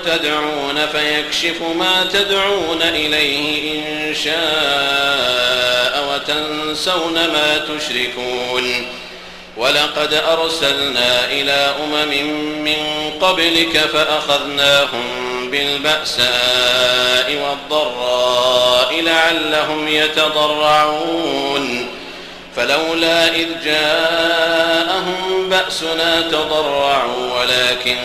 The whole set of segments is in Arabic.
تدعون فيكشف ما تدعون إليه إن شاء وتنسون ما تشركون. ولقد أرسلنا إلى من قبلك فأخذناهم بالبأساء والضراء لعلهم يتضرعون فلولا إذ جاءهم بأسنا تضرعوا ولكن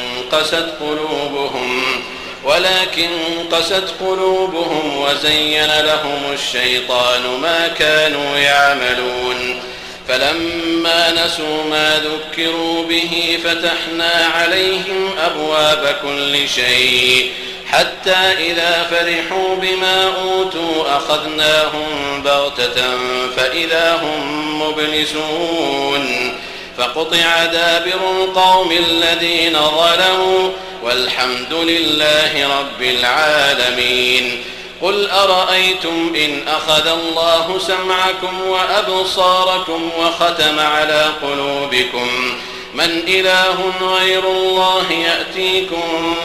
قست قلوبهم وزين لهم الشيطان ما كانوا يعملون فلما نسوا ما ذكروا به فتحنا عليهم أبواب كل شيء حتى إذا فرحوا بما أوتوا أخذناهم بغتة فإذا هم مبلسون فقطع دابر القوم الذين ظلموا والحمد لله رب العالمين. قل أرأيتم إن أخذ الله سمعكم وأبصاركم وختم على قلوبكم من إله غير الله يأتيكم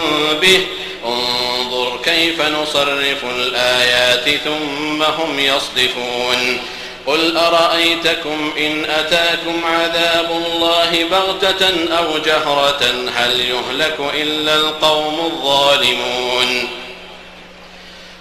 به انظر كيف نصرف الآيات ثم هم يصدفون. قل أرأيتكم إن أتاكم عذاب الله بغتة أو جهرة هل يهلك إلا القوم الظالمون.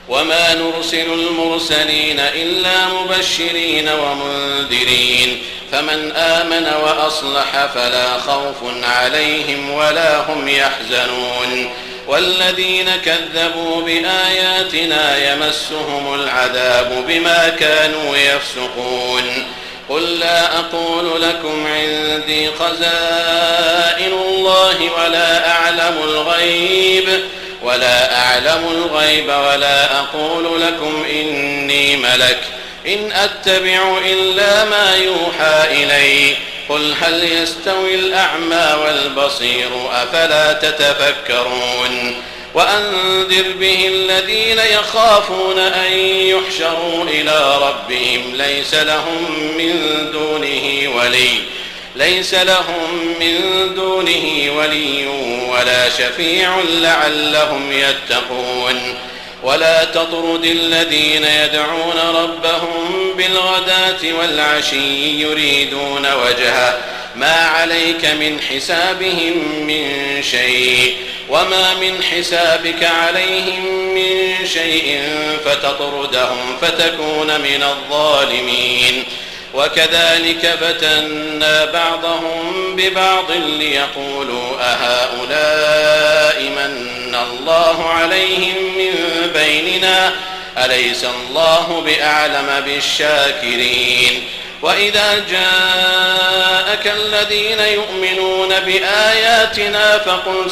وما نرسل المرسلين إلا مبشرين ومنذرين فمن آمن وأصلح فلا خوف عليهم ولا هم يحزنون. والذين كذبوا بآياتنا يمسهم العذاب بما كانوا يفسقون. قل لا أقول لكم عندي خزائن الله ولا أعلم الغيب ولا أقول لكم إني ملك إن أتبع إلا ما يوحى إلي قل هل يستوي الأعمى والبصير أفلا تتفكرون. وأنذر به الذين يخافون أن يحشروا إلى ربهم ليس لهم من دونه ولي ولا شفيع لعلهم يتقون. ولا تطرد الذين يدعون ربهم بالغداة والعشي يريدون وجهه ما عليك من حسابهم من شيء وما من حسابك عليهم من شيء فتطردهم فتكون من الظالمين. وكذلك فتنا بعضهم ببعض ليقولوا أهؤلاء من الله عليهم من بيننا أليس الله بأعلم بالشاكرين. وإذا جاءك الذين يؤمنون بآياتنا فقل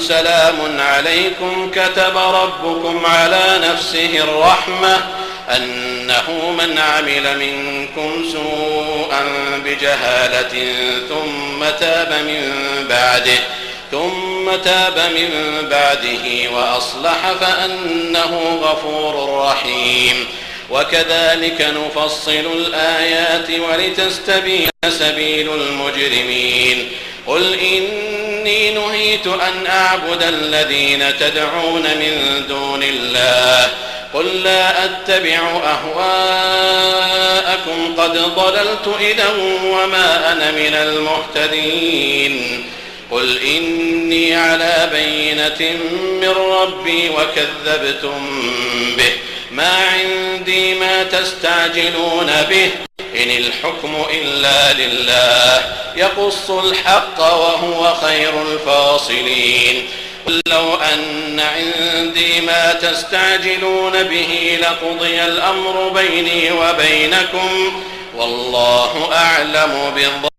سلام عليكم كتب ربكم على نفسه الرحمة أنه من عمل منكم سوءا بجهالة ثم تاب من بعده وأصلح فأنه غفور رحيم. وكذلك نفصل الآيات ولتستبين سبيل المجرمين. قل إني نهيت أن أعبد الذين تدعون من دون الله قل لا أتبع أهواءكم قد ضللت إذا وما أنا من المهتدين. قل إني على بينة من ربي وكذبتم به ما عندي ما تستعجلون به إن الحكم إلا لله يقص الحق وهو خير الفاصلين. قل لو أن عندي ما تستعجلون به لقضي الأمر بيني وبينكم والله أعلم بالظالمين.